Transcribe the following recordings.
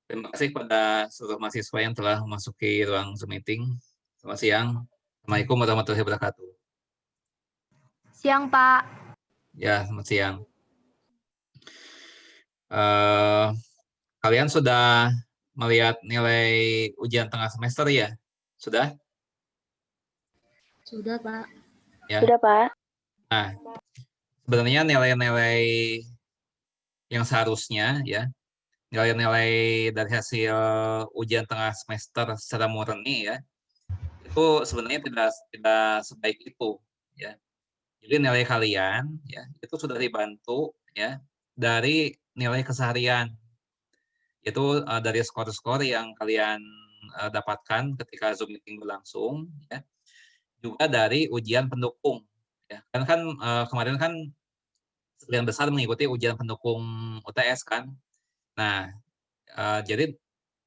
Terima kasih kepada seluruh mahasiswa yang telah memasuki ruang Zoom meeting. Selamat siang. Assalamualaikum warahmatullahi wabarakatuh. Siang, Pak. Ya, selamat siang. Kalian sudah melihat nilai ujian tengah semester ya? Sudah? Sudah, Pak. Ya. Sudah, Pak. Nah, sebenarnya nilai-nilai yang seharusnya ya, nilai-nilai dari hasil ujian tengah semester secara murni ya, itu sebenarnya tidak sebaik itu ya. Jadi nilai kalian ya itu sudah dibantu ya dari nilai keseharian. Itu dari skor-skor yang kalian dapatkan ketika Zoom meeting berlangsung ya. Juga dari ujian pendukung ya. Kan kemarin kan sebagian besar mengikuti ujian pendukung UTS kan. Nah, jadi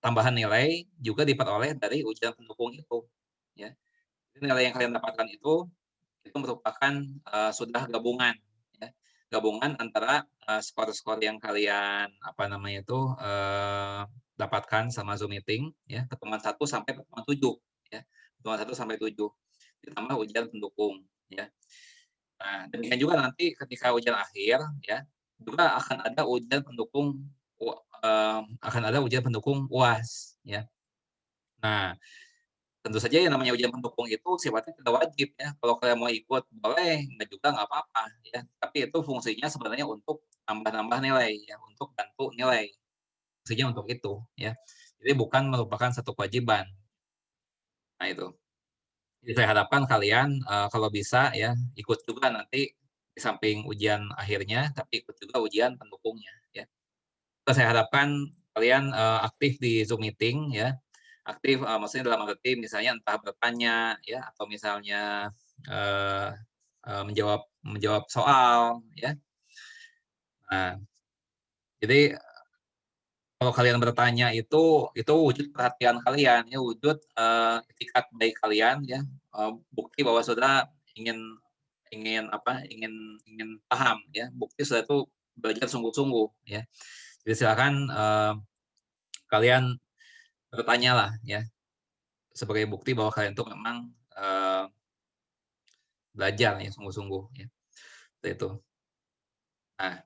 tambahan nilai juga diperoleh dari ujian pendukung itu ya. Jadi nilai yang kalian dapatkan itu merupakan sudah gabungan ya. Gabungan antara skor-skor yang kalian dapatkan sama Zoom meeting ya, pertemuan 1 sampai pertemuan 7 ya. Pertemuan 1 sampai 7 ditambah ujian pendukung ya. Nah, demikian juga nanti ketika ujian akhir ya, juga akan ada ujian pendukung UAS ya. Nah, tentu saja yang namanya ujian pendukung itu sifatnya tidak wajib ya. Kalau kalian mau ikut boleh, enggak juga nggak apa-apa ya. Tapi itu fungsinya sebenarnya untuk tambah-tambah nilai ya, untuk bantu nilai. Fungsinya untuk itu ya. Jadi bukan merupakan satu kewajiban. Nah itu. Jadi saya harapkan kalian kalau bisa ya ikut juga nanti di samping ujian akhirnya, tapi ikut juga ujian pendukungnya ya. Saya harapkan kalian aktif di Zoom meeting ya. Aktif maksudnya dalam arti misalnya entah bertanya ya atau misalnya menjawab soal ya. Nah, jadi kalau kalian bertanya itu wujud perhatian kalian ya, wujud etikat baik kalian ya, bukti bahwa saudara ingin paham ya, bukti saudara itu belajar sungguh-sungguh ya. Jadi silakan kalian bertanyalah ya sebagai bukti bahwa kalian itu memang belajar ya sungguh-sungguh ya. Seperti itu. Nah,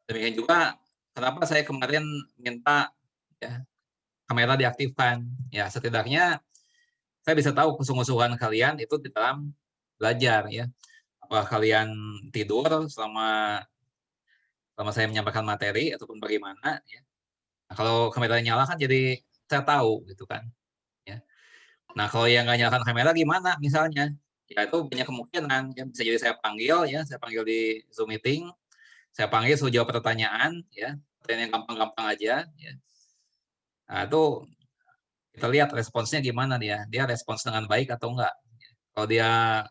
demikian juga kenapa saya kemarin minta ya kamera diaktifkan. Ya, setidaknya saya bisa tahu kesungguh-sungguhan kalian itu di dalam belajar ya. Apakah kalian tidur selama saya menyampaikan materi ataupun bagaimana ya. Nah, kalau kameranya nyala kan jadi saya tahu gitu kan. Ya. Nah, kalau yang nggak nyalakan kamera gimana misalnya? Ya itu banyak kemungkinan ya bisa jadi saya panggil di Zoom meeting, saya panggil suruh jawab pertanyaan ya, pertanyaan yang gampang-gampang aja ya. Nah, itu kita lihat responsnya gimana dia respons dengan baik atau enggak. Kalau dia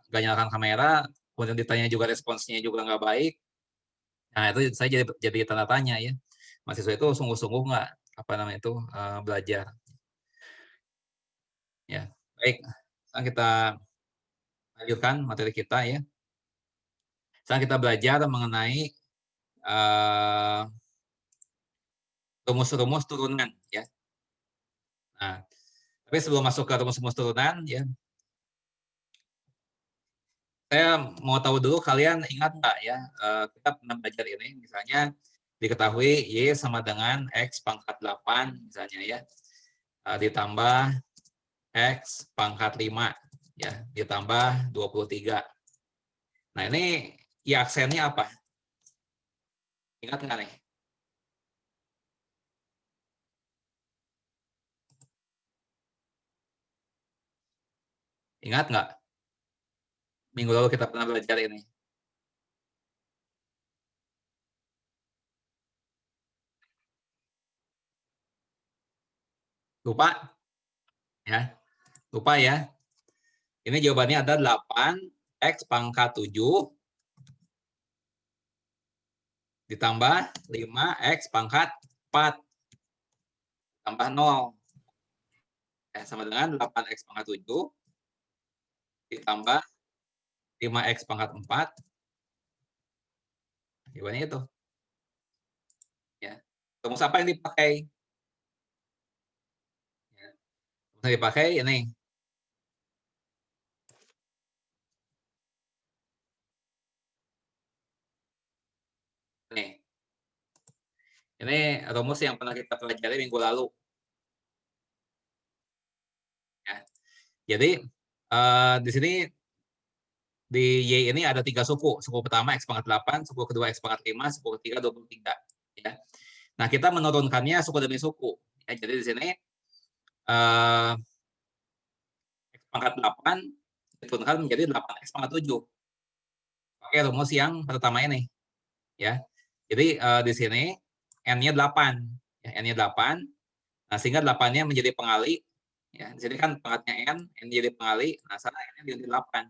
nggak nyalakan kamera, kemudian ditanya juga responsnya juga nggak baik, nah itu saya jadi tanda tanya ya, mahasiswa itu sungguh-sungguh nggak belajar. Ya, baik. Sekarang kita lanjutkan materi kita ya. Sekarang kita belajar mengenai rumus-rumus turunan ya. Nah, tapi sebelum masuk ke rumus-rumus turunan ya, saya mau tahu dulu kalian ingat nggak ya, kita pernah belajar ini, misalnya diketahui Y sama dengan X pangkat 8 misalnya ya, ditambah X pangkat 5 ya, ditambah 23. Nah ini Y aksennya apa? Ingat nggak nih? Ingat nggak? Minggu lalu kita pernah belajar ini. Lupa? Ya, lupa ya. Ini jawabannya ada 8 X pangkat 7 ditambah 5 X pangkat 4 tambah 0. Ya, sama dengan 8X pangkat 7 ditambah 5X pangkat 4. Jawabannya itu. Ya. Rumus apa yang dipakai? Ya. Rumus yang dipakai ini. Nih. Ini rumus yang pernah kita pelajari minggu lalu. Ya. Jadi di sini di Y ini ada 3 suku. Suku pertama X pangkat 8, suku kedua X pangkat 5, suku ketiga 23. Ya. Nah, kita menurunkannya suku demi suku. Ya, jadi di sini X pangkat 8 diturunkan menjadi 8X pangkat 7. Pakai rumus yang pertama ini. Ya. Jadi di sini N-nya 8. Ya, N-nya 8. Nah, sehingga 8-nya menjadi pengali. Ya, di sini kan pangkatnya N jadi pengali. Nah, sana N-nya jadi 8.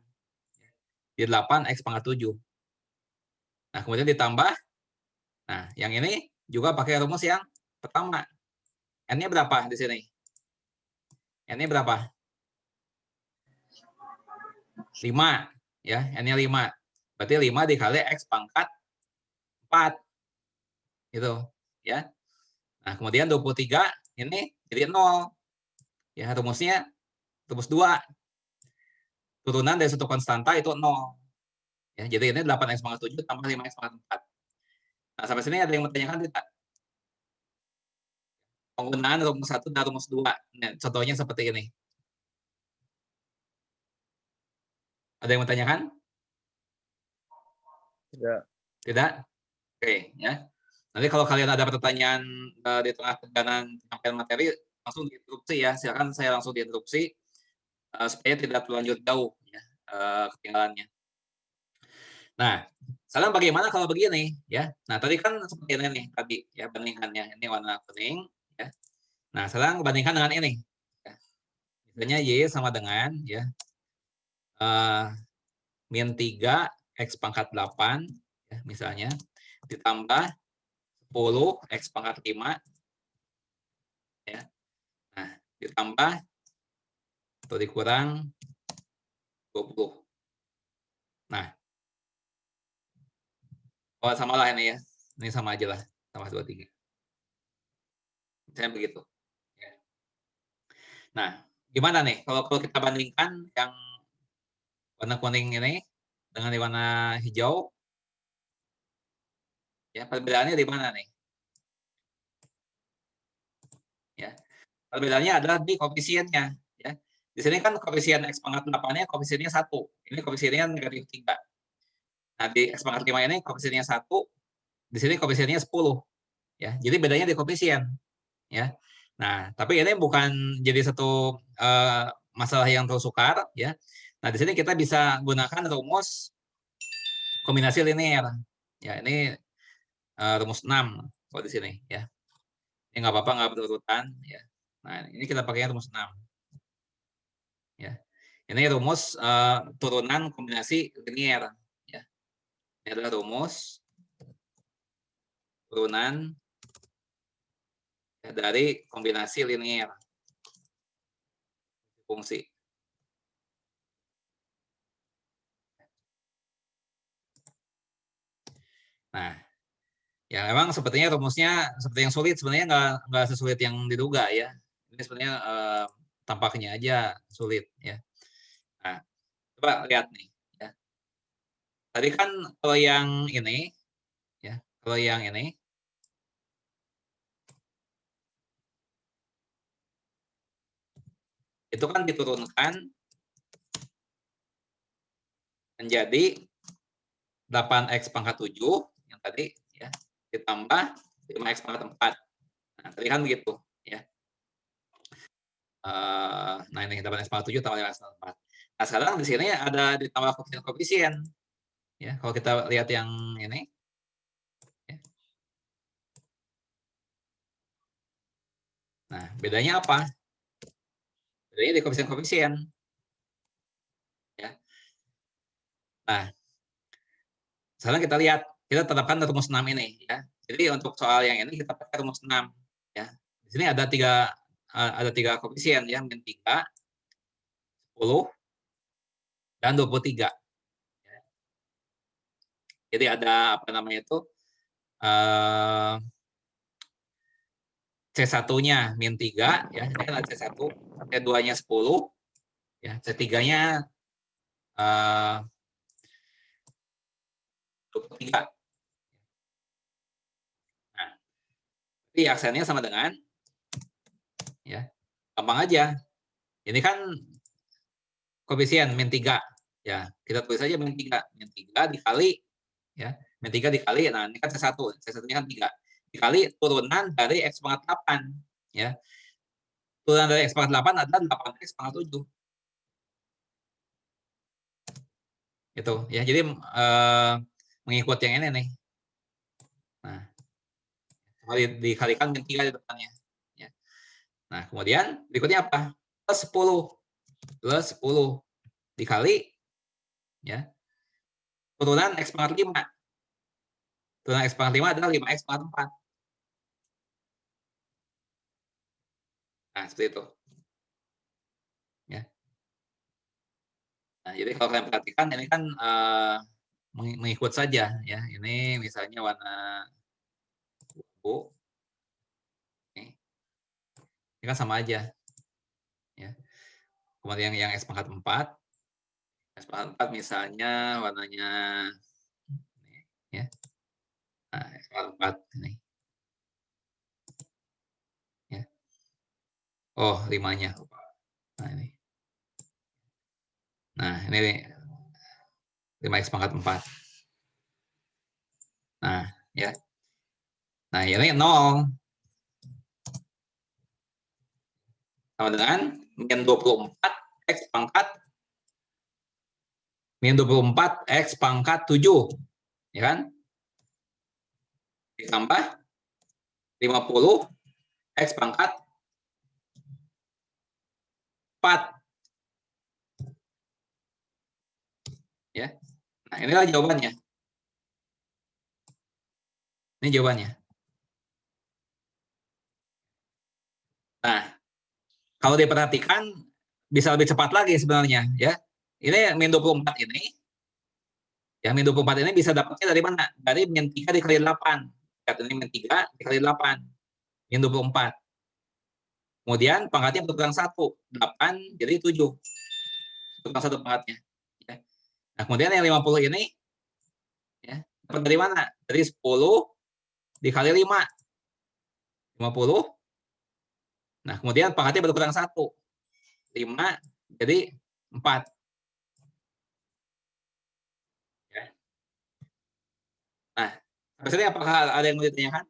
Jadi 8 X pangkat 7. Nah, kemudian ditambah. Nah, yang ini juga pakai rumus yang pertama. N-nya berapa di sini? N-nya berapa? 5. Ya, N-nya 5. Berarti 5 dikali X pangkat 4. Gitu. Ya. Nah, kemudian 23 ini jadi 0. Ya, rumusnya rumus 2. Turunan dari satu konstanta itu 0. Ya, jadi ini 8X pangkat 7 tambah 5X pangkat 4. Nah, sampai sini ada yang bertanyakan tidak? Penggunaan rumus 1 dan rumus 2. Nah, contohnya seperti ini. Ada yang bertanyakan? Tidak. Tidak? Oke, ya. Nanti kalau kalian ada pertanyaan di tengah perjalanan penyampaian materi, langsung diinterupsi ya. Silakan saya langsung diinterupsi supaya tidak berlanjut jauh ya ketinggalannya. Nah, sekarang bagaimana kalau begini ya? Nah, tadi kan seperti ini nih tadi ya bandingannya. Ini warna kuning ya. Nah, sekarang bandingkan dengan ini. Ya. Misalnya Y sama dengan ya min 3 X pangkat 8 ya, misalnya ditambah 10 X pangkat 5 ya. Nah, ditambah atau dikurang 20. Nah, oh samalah ini ya. Ini sama aja lah, sama 23. Misalnya begitu. Ya. Nah, gimana nih kalau kita bandingkan yang warna kuning ini dengan di warna hijau? Ya, perbedaannya di mana nih? Ya. Perbedaannya adalah di koefisiennya ya. Di sini kan koefisien X pangkat 8-nya koefisiennya 1. Ini koefisiennya negatif 3. Nah, di X pangkat 5 ini koefisiennya 1, di sini koefisiennya 10. Ya, jadi bedanya di koefisien. Ya. Nah, tapi ini bukan jadi satu masalah yang tersukar ya. Nah, di sini kita bisa gunakan rumus kombinasi linear. Ya, ini rumus 6 kalau di sini ya. Ini nggak apa-apa, nggak berurutan ya. Nah, ini kita pakai rumus 6. Ya. Ini rumus turunan kombinasi linear ya. Ini adalah rumus turunan ya, dari kombinasi linear fungsi. Nah, ya memang sepertinya rumusnya seperti yang sulit, sebenarnya nggak sesulit yang diduga ya. Ini sebenarnya tampaknya aja sulit ya. Nah, coba lihat nih ya. Tadi kan kalau yang ini ya, kalau yang ini itu kan diturunkan menjadi 8x pangkat 7 yang tadi ya, ditambah 5x pangkat 4. Nah, tadi kan begitu ya. Nah ini 8x pangkat 7 tambah 5x pangkat 4. Nah, sekarang di sini ada ditambah koefisien-koefisien. Ya, kalau kita lihat yang ini ya. Nah, bedanya apa? Bedanya di koefisien-koefisien. Ya. Nah, sekarang kita lihat, kita tetapkan rumus 6 ini ya. Jadi untuk soal yang ini kita pakai rumus 6 ya. Di sini ada tiga koefisien ya, min 3, 10 dan 23. Jadi ada apa namanya itu? C1-nya min 3 ya. Ini adalah C1, C2-nya 10 ya, C3-nya 23. Nah, jadi aksennya sama dengan ya. Gampang aja. Ini kan koefisien min 3 ya. Kita tulis aja min 3. Min 3 dikali ya. Min 3 dikali, nah ini kan C1. C1-nya kan 3. Dikali turunan dari X pangkat 8 ya. Turunan dari X pangkat 8 adalah 8X pangkat 7. Gitu ya. Jadi mengikut yang ini nih. Nah, dikalikan min 3 di depannya ya. Nah, kemudian berikutnya apa? Plus 10. Plus 10 dikali ya. Turunan X pangkat 5. Turunan X pangkat 5 adalah 5X pangkat 4. Nah, seperti itu. Ya. Nah, jadi kalau kalian perhatikan ini kan mengikut saja ya. Ini misalnya warna abu. Ini kan sama aja. Ya. Kemudian yang X pangkat 4. X pangkat 4 misalnya warnanya ini, ya. Nah, X pangkat 4 ini. Ya. Oh, 5-nya. Nah, ini. Nah, ini 5X pangkat 4. Nah, ya. Nah, ini 0. Sama dengan min 24 X pangkat min 24 X pangkat 7. Ya kan? Ditambah 50 X pangkat 4. Ya. Nah, inilah jawabannya. Ini jawabannya. Nah, kalau diperhatikan bisa lebih cepat lagi sebenarnya ya. Ini min 24 ini ya, min 24 ini bisa dapatnya dari mana? Dari min 3 dikali 8. Lihat ini min 3 dikali 8. Min 24. Kemudian pangkatnya berkurang 1. 8 jadi 7. Berkurang 1 pangkatnya. Ya. Nah, kemudian yang 50 ini ya, dapat dari mana? Dari 10 dikali 5. 50. Nah, kemudian pangkatnya berkurang 1. 5 jadi 4. Ya. Nah, sampai sini apakah ada yang mau ditanyakan?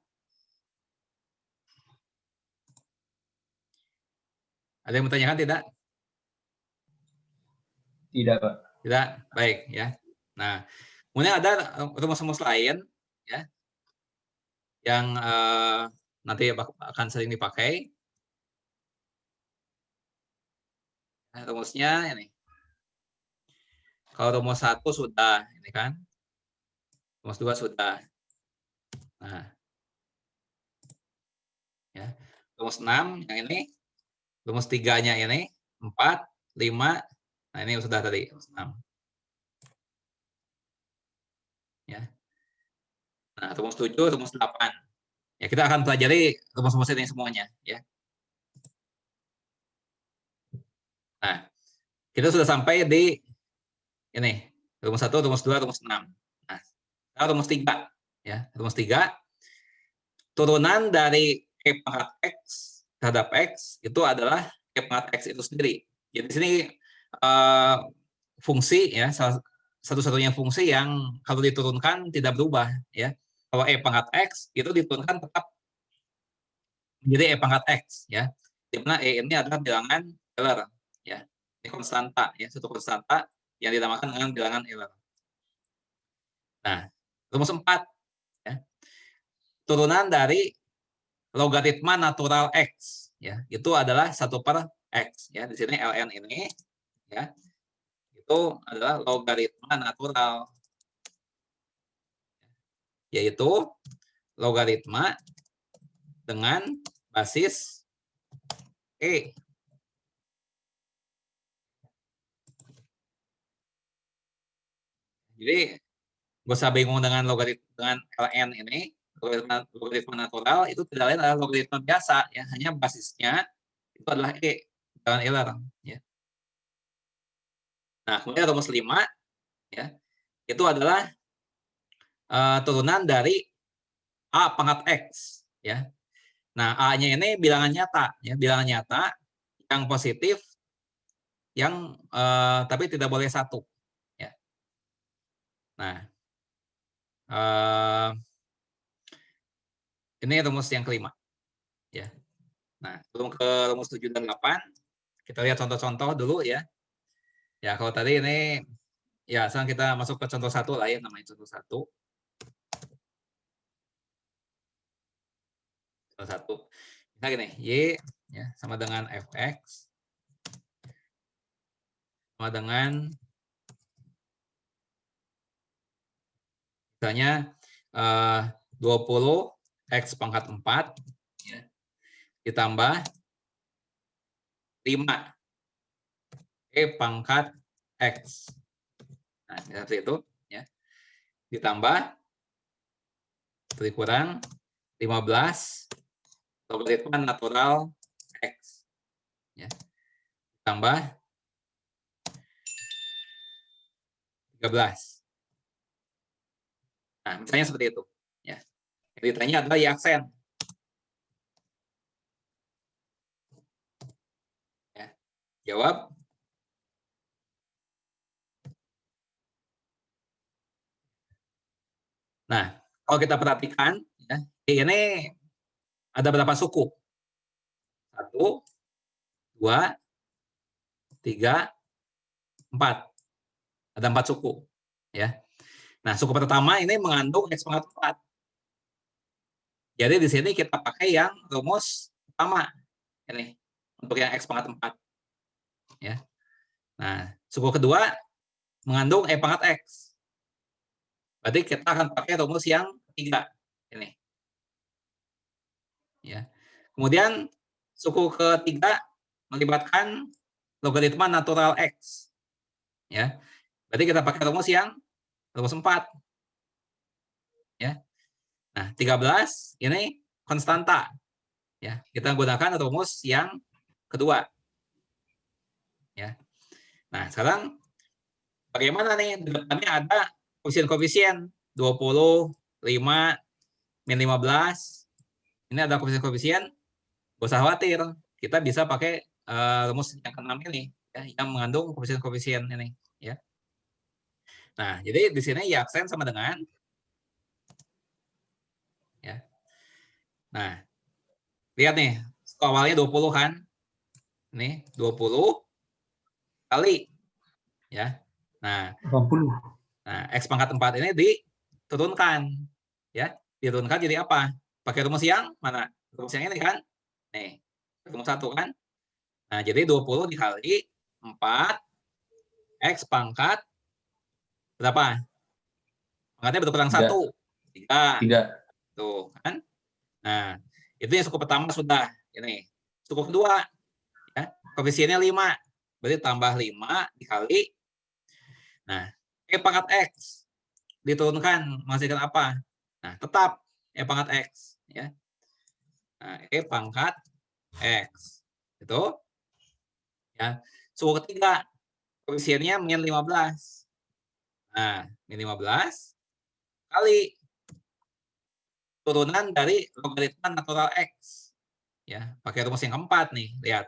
Ada yang mau ditanyakan tidak? Tidak, Pak. Tidak, baik ya. Nah, kemudian ada rumus-rumus lain ya yang nanti akan sering dipakai. Nah, rumusnya ini. Kalau rumus 1 sudah, ini kan. Rumus 2 sudah. Nah, ya. Rumus 6 yang ini. Rumus 3-nya ini 4, 5. Nah, ini sudah tadi rumus 6. Ya. Nah, rumus 7, rumus 8. Ya, kita akan pelajari rumus-rumus ini semuanya, ya. Nah, kita sudah sampai di ini, rumus 1, rumus 2, rumus 6. Nah, sekarang rumus 3, ya. Rumus 3, turunan dari E pangkat X terhadap X itu adalah E pangkat X itu sendiri. Jadi di sini fungsi, ya, satu-satunya fungsi yang kalau diturunkan tidak berubah, ya. Kalau E pangkat X itu diturunkan tetap menjadi E pangkat X, ya. Di mana E ini adalah bilangan Euler, ya. Ini konstanta, ya, satu konstanta yang dinamakan dengan bilangan Euler. Nah, rumus 4, ya. Turunan dari logaritma natural X, ya. Itu adalah 1/X, ya. Di sini ln ini, ya. Itu adalah logaritma natural, yaitu logaritma dengan basis E. Jadi gak usah bingung dengan logaritma ln ini. Logaritma natural itu tidak lain adalah logaritma biasa, ya, hanya basisnya itu adalah E, bilangan Euler, ya. Nah, kemudian rumus 5, ya, itu adalah turunan dari A pangkat X, ya. Nah, A-nya ini bilangan nyata, ya, bilangan nyata yang positif, yang tapi tidak boleh 1, ya. Nah, ini rumus yang kelima, ya. Nah, sebelum ke rumus 7 dan 8, kita lihat contoh-contoh dulu, ya. Ya, kalau tadi ini, ya, sekarang kita masuk ke contoh 1 lah, ya, namanya contoh 1. Contoh 1. Nah, gini, Y, ya, sama dengan Fx sama dengan misalnya 20 X pangkat 4, ya, ditambah 5 E pangkat X. Nah, seperti itu, ya. Ditambah kurang 15 logaritma natural X, ya. Tambah 13. Nah, misalnya seperti itu, ya. Yang ditanya adalah Y aksen. Ya. Jawab. Nah, kalau kita perhatikan, ya, ini ada berapa suku? 1, 2, 3, 4. Ada 4 suku, ya. Nah, suku pertama ini mengandung X pangkat 4. Jadi di sini kita pakai yang rumus pertama ini untuk yang X pangkat 4, ya. Nah, suku kedua mengandung E pangkat X. Berarti kita akan pakai rumus yang ketiga ini, ya. Kemudian suku ketiga melibatkan logaritma natural X, ya. Berarti kita pakai rumus 4, ya. Nah, 13 ini konstanta, ya. Kita gunakan rumus yang kedua, ya. Nah, sekarang bagaimana nih? Di depannya ada koefisien-koefisien 20, 5, min 15. Ini ada koefisien-koefisien, gak usah khawatir. Kita bisa pakai rumus yang ke-6 ini, ya, yang mengandung koefisien-koefisien ini, ya. Nah, jadi di sini Y aksen sama dengan, ya. Nah, lihat nih, awalnya 20 kan. Nih, 20 kali, ya. Nah, 80. Nah, X pangkat 4 ini diturunkan, ya. Diturunkan jadi apa? Pakai rumus yang mana? Rumus yang ini kan? Nih, rumus 1 kan? Nah, jadi 20 dikali 4 X pangkat berapa? Pangkatnya berkurang 1. 3. Tuh, kan? Nah, itu yang suku pertama sudah. Ini. Suku kedua, ya, koefisiennya 5. Berarti tambah 5 dikali. Nah, E pangkat X diturunkan menghasilkan apa? Nah, tetap E pangkat X. Ya. Nah, E pangkat X. Itu. Ya. Suku ketiga, koefisiennya min 15. Nah, min 15 kali turunan dari logaritma natural X. Ya, pakai rumus yang keempat nih. Lihat.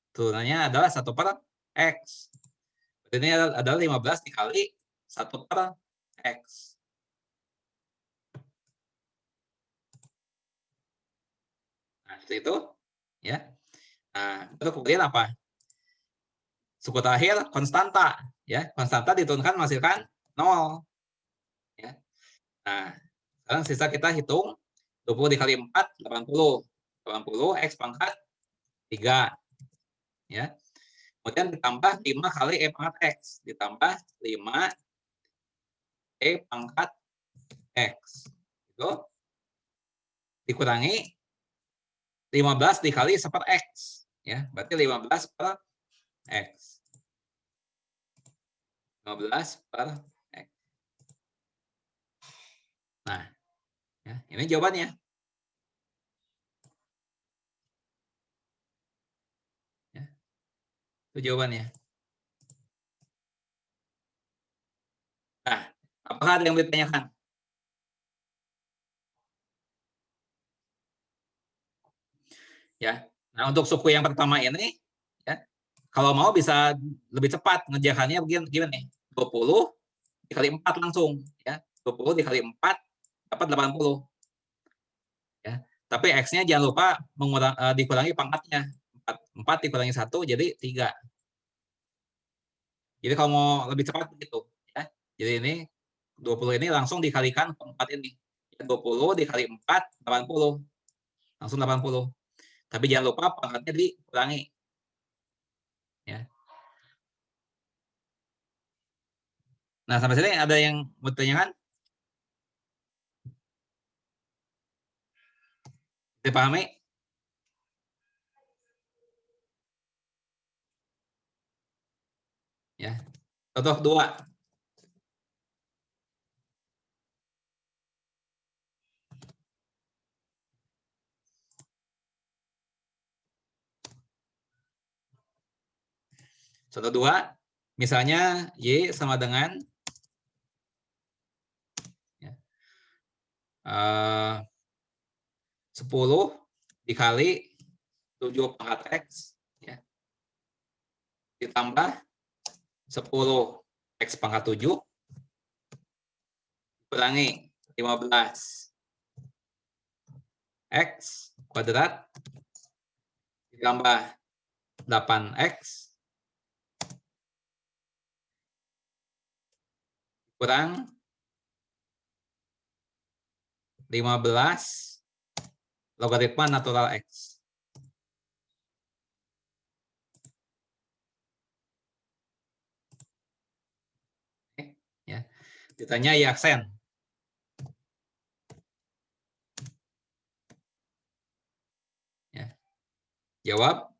Turunannya adalah 1 per X. Ini adalah 15 dikali 1 per X. Nah, seperti itu. Ya. Nah, terus kemudian apa? Suku terakhir konstanta. Ya, konstanta diturunkan menghasilkan 0. Ya. Nah, sekarang sisa kita hitung 20 dikali 4, 80. 80 X pangkat 3. Ya. Kemudian ditambah 5 kali E pangkat X. Ditambah 5 E pangkat X. Itu dikurangi 15 dikali 1 per X. Ya, berarti 15 per X. 15 per X. Nah, ya, ini jawabannya. Ya, itu jawabannya. Nah, apakah ada yang ditanyakan? Ya. Nah, untuk suku yang pertama ini, ya, kalau mau bisa lebih cepat ngerjakannya begini. 20 dikali 4 langsung. Ya. 20 dikali 4 dapat 80. Ya. Tapi X-nya jangan lupa dikurangi pangkatnya. 4 dikurangi 1 jadi 3. Jadi kalau mau lebih cepat begitu. Ya. Jadi ini 20 ini langsung dikalikan ke 4 ini. 20 dikali 4, 80. Langsung 80. Tapi jangan lupa pangkatnya dikurangi. Ya. Nah, sampai sini ada yang mau ditanyakan? Dipahami? Ya. Contoh 2. Contoh 2, misalnya Y sama dengan 10 dikali 7 pangkat X, ya, ditambah 10 X pangkat 7 kurangi 15 X kuadrat ditambah 8X kurang 15 logaritma natural X. Oke, ya. Ditanya Y aksen. Ya. Jawab.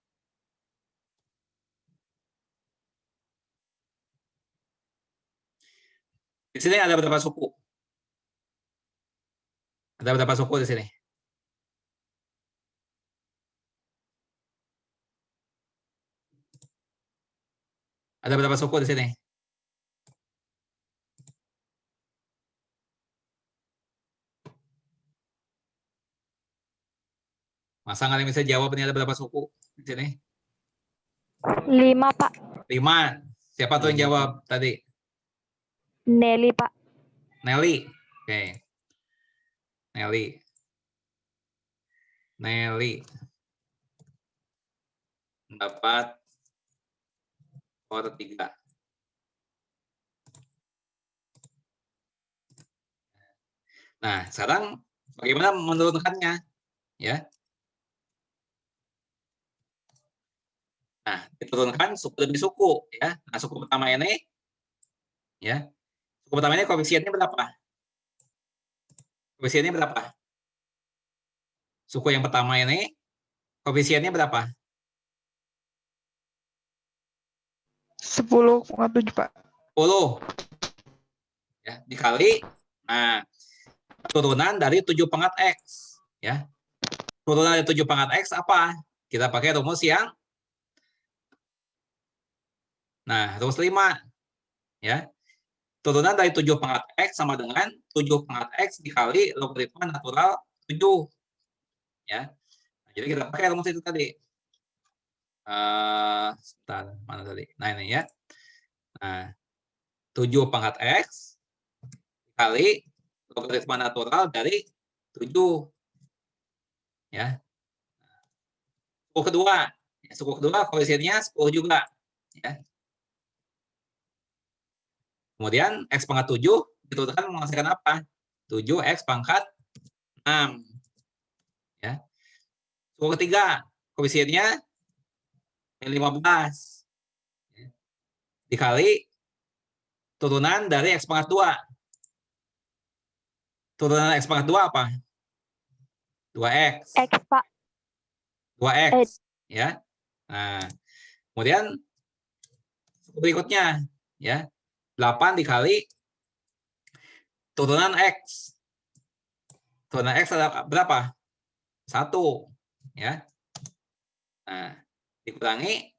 Di sini ada berapa suku? Ada berapa suku di sini? Ada berapa suku di sini? Masa nggak bisa jawab ini ada berapa suku di sini? 5, Pak. 5. Siapa tuh yang jawab tadi? Nelly, Pak. Nelly. Oke. Nelly. Nelly. Dapat skor 3. Nah, sekarang bagaimana menurunkannya? Ya. Nah, diturunkan suku demi suku, ya. Nah, suku pertama ini, ya. Suku pertama ini koefisiennya berapa? Koefisiennya berapa? Suku yang pertama ini koefisiennya berapa? 10,7, Pak. 10. Ya, dikali. Nah, turunan dari 7 pangkat X. Ya. Turunan dari 7 pangkat X apa? Kita pakai rumus yang rumus 5. Ya. Turunan dari 7 pangkat X sama dengan 7 pangkat X dikali logaritma natural 7. Ya. Nah, jadi kita pakai rumus itu tadi. Sebentar, mana tadi? Nah, ini ya. Nah, 7 pangkat X dikali logaritma natural dari 7. Ya. Suku kedua. Suku kedua koefisiennya 10 juga. Ya. Kemudian X pangkat 7 dituturkan menghasilkan apa? 7X pangkat 6. Ya. Suku ketiga koefisiennya 15. Ya. Dikali turunan dari X pangkat 2. Turunan X pangkat 2 apa? 2X. X, Pak. 2X. Ya. Nah, kemudian berikutnya ya 8 dikali turunan X. Turunan X ada berapa? 1. Ya. Nah, dikurangi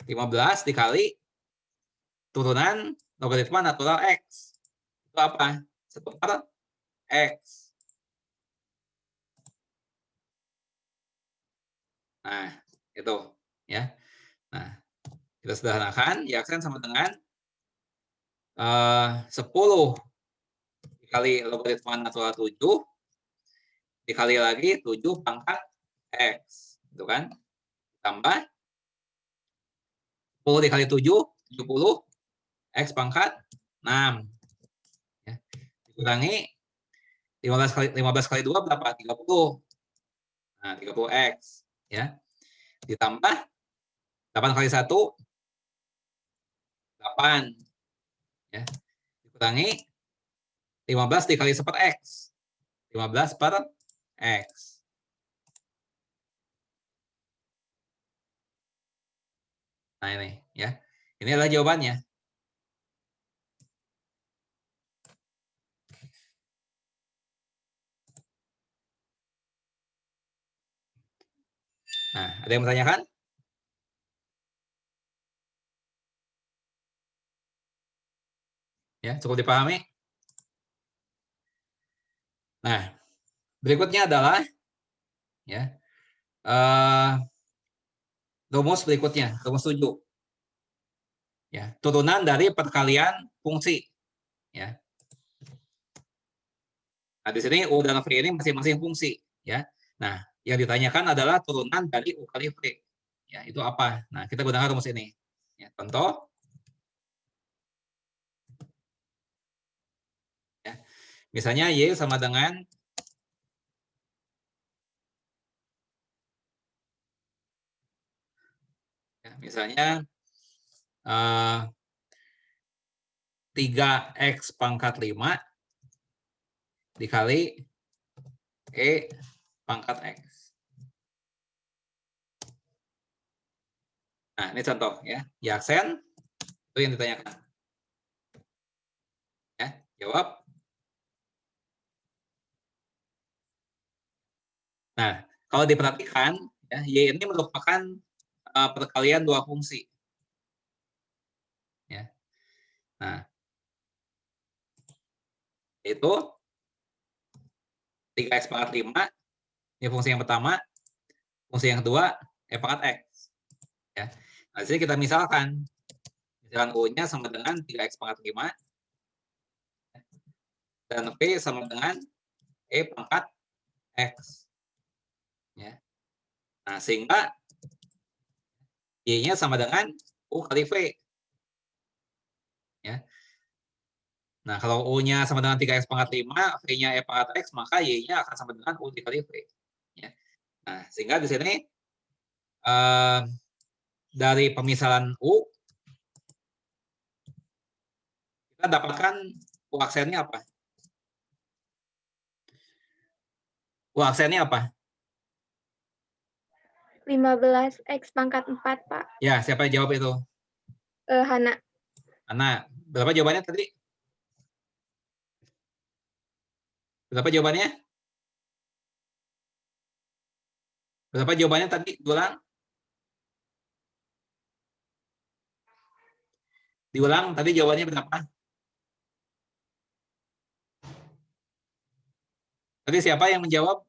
15 dikali turunan logaritma natural X. Itu apa? 1/X. Nah, itu ya. Nah, kita sederhanakan, y aksen sama dengan 10 dikali logaritma natural 7 dikali lagi 7 pangkat X. Itu kan? Tambah 10 dikali 7, 70, X pangkat 6. Ya. Dikurangi 15 kali 2 berapa? 30. Nah, 30X. Ya. Ditambah 8 kali 1, 8. Ya. Dikurangi 15 dikali 1/X. 15/X. Nah, ini ya. Ini adalah jawabannya. Nah, ada yang bertanyakan? Ya, cukup dipahami? Nah, berikutnya adalah ya rumus berikutnya, rumus 7. Ya, turunan dari perkalian fungsi. Ya. Nah, di sini U dan V ini masing-masing fungsi. Ya. Nah, yang ditanyakan adalah turunan dari U kali V. Ya, itu apa? Nah, kita gunakan rumus ini. Ya, contoh. Ya. Misalnya Y sama dengan ya, misalnya 3X pangkat 5 dikali E pangkat X. Nah, ini contoh ya. Y aksen itu yang ditanyakan. Ya, jawab. Nah, kalau diperhatikan, ya, Y ini merupakan perkalian dua fungsi. Ya. Nah, itu 3X pangkat 5, ini fungsi yang pertama. Fungsi yang kedua, E pangkat X. Ya. Nah, di sini kita misalkan U-nya sama dengan 3X pangkat 5, dan V sama dengan E pangkat X. Ya. Nah, sehingga Y-nya sama dengan U kali V. Ya. Nah, kalau U-nya sama dengan 3X pangkat 5, V-nya E pangkat X, maka Y-nya akan sama dengan U dikali V. Ya. Nah, sehingga di sini dari pemisalan U, kita dapatkan U aksennya apa? U aksennya apa? 15X pangkat 4, Pak. Ya, siapa yang jawab itu? Hana. Hana. Berapa jawabannya tadi? Berapa jawabannya? Berapa jawabannya tadi? Diulang. Diulang, tadi jawabannya berapa? Tadi siapa yang menjawab?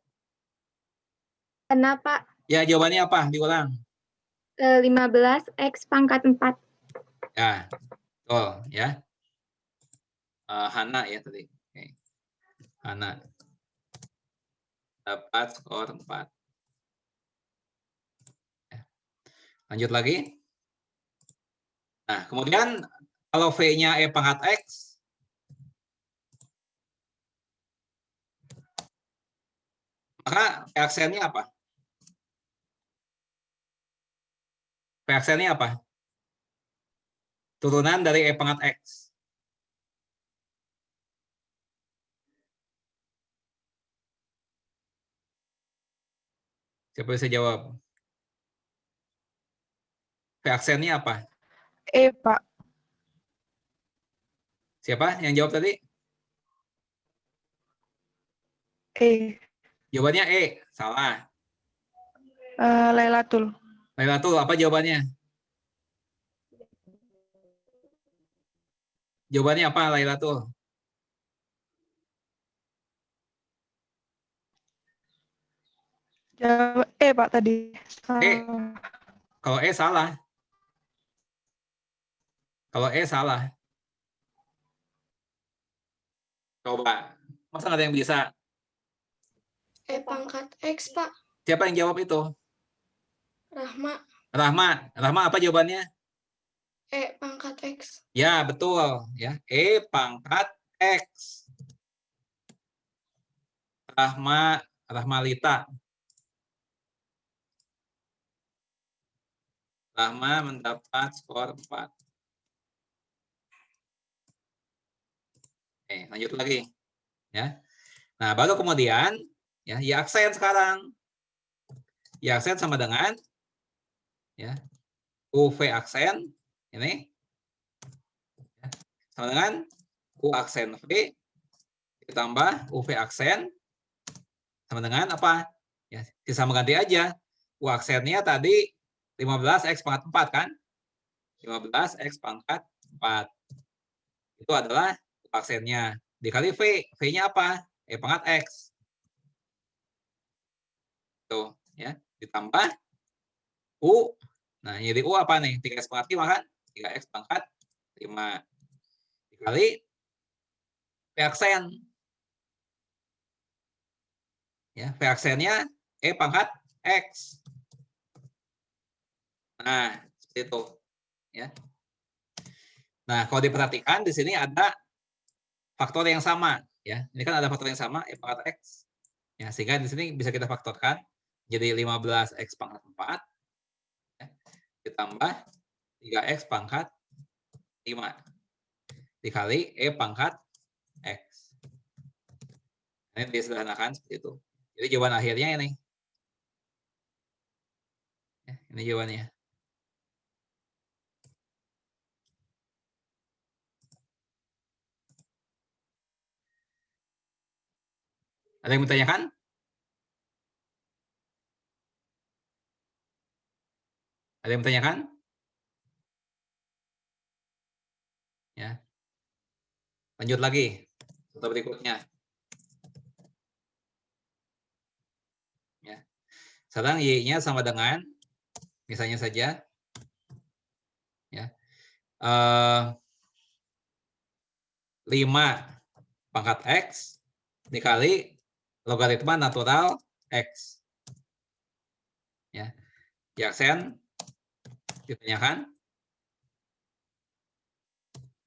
Kenapa? Ya, jawabannya apa? Diulang. 15 X pangkat 4. Ya, betul ya. Hana ya tadi. Oke. Hana dapat skor 4. Ya. Lanjut lagi. Nah, kemudian kalau V-nya E pangkat X, maka V aksennya apa? V aksennya apa? Turunan dari E pangkat X. Siapa bisa jawab? V aksennya apa? E, Pak. Siapa yang jawab tadi? E. Jawabannya E. Salah. Lailatul. Lailatul, apa jawabannya? Jawabannya apa, Lailatul? Jawab E, Pak, tadi. E. Kalau E salah. Kalau E salah. Coba. Masa nggak ada yang bisa? E pangkat X, Pak. Siapa yang jawab itu? Rahma. Rahma. Rahma apa jawabannya? E pangkat X. Ya, betul. Ya, E pangkat X. Rahmalita. Rahma mendapat skor 4. Oke, lanjut lagi. Ya. Nah, baru kemudian ya, Y aksen sekarang. Y aksen sama dengan ya, UV aksen ini ya, sama dengan U aksen V ditambah UV aksen sama dengan apa? Ya, sisa mengganti aja. U aksennya tadi 15 X pangkat 4 kan? 15 X pangkat 4. Itu adalah U aksennya. Dikali V. V-nya apa? E pangkat X. Tuh, ya. Ditambah U. Nah, jadi U apa nih? 3X pangkat 5 kan? 3X pangkat 5. Dikali V aksen. Ya, V aksennya E pangkat X. Nah, seperti itu. Ya. Nah, kalau diperhatikan di sini ada faktor yang sama. Ya, ini kan ada faktor yang sama, E pangkat X. Ya, sehingga di sini bisa kita faktorkan jadi 15X pangkat 4 ya, ditambah 3X pangkat 5 dikali E pangkat X. Ini disederhanakan seperti itu. Jadi jawaban akhirnya ini. Ya, ini jawabannya. Ada yang bertanyakan? Ada yang bertanyakan? Ya. Lanjut lagi. Contoh berikutnya. Ya. Sekarang Y-nya sama dengan misalnya saja ya. 5 pangkat X dikali logaritma natural X. Ya. Y aksen ditanyakan.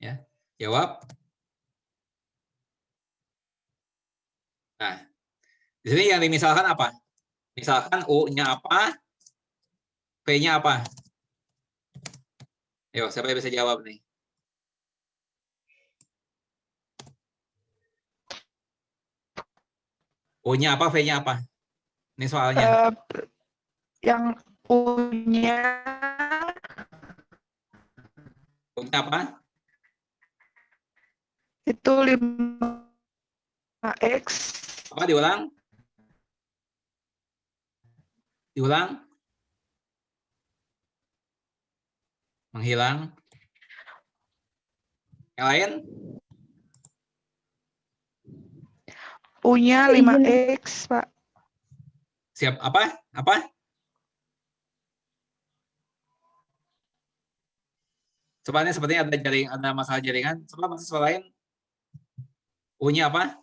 Ya. Jawab. Nah, di sini yang dimisalkan apa? Misalkan U-nya apa? V-nya apa? Ayo, siapa yang bisa jawab nih? U-nya apa? V-nya apa? Ini soalnya. Yang punya U-nya apa? itu 5X Apa diulang? Diulang? Menghilang? Yang lain? U-nya 5X, Pak. Siap apa? Apa? Coba ini sepertinya ada masalah jaringan. Coba mahasiswa lain. U-nya apa?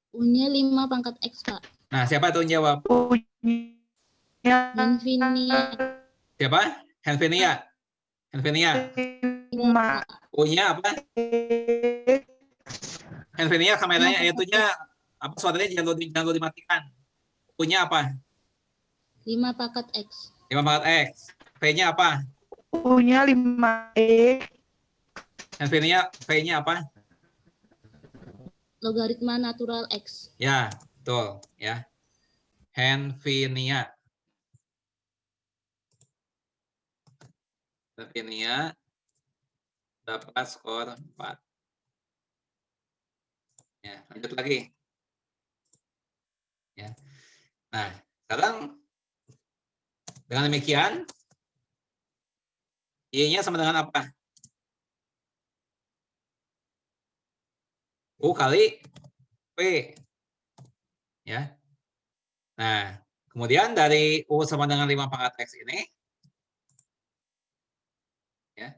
U-nya 5 pangkat X, Pak. Nah, siapa tuh yang jawab? U-nya Infinia. Siapa? Henvinia. Henvinia. 5X. U-nya apa? Henvinia kameranya itu-nya apa suaranya jangan lupa dimatikan. U-nya apa? 5 pangkat X. 5 pangkat X. V-nya apa? U-nya 5X. Henvinia V-nya apa? Logaritma natural X. Ya, betul ya. Henvinia. Henvinia dapat skor 4. Ya, lanjut lagi. Ya. Nah, sekarang dengan demikian Y-nya sama dengan apa? U kali P. Ya. Nah, kemudian dari U sama dengan 5 pangkat X ini, ya,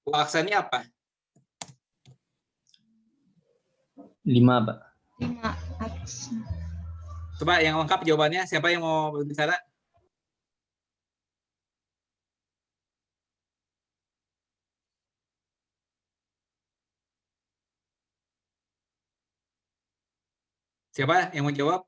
U aksennya apa? 5, Pak. 5X. Coba yang lengkap jawabannya, siapa yang mau berbicara? Siapa yang mau jawab?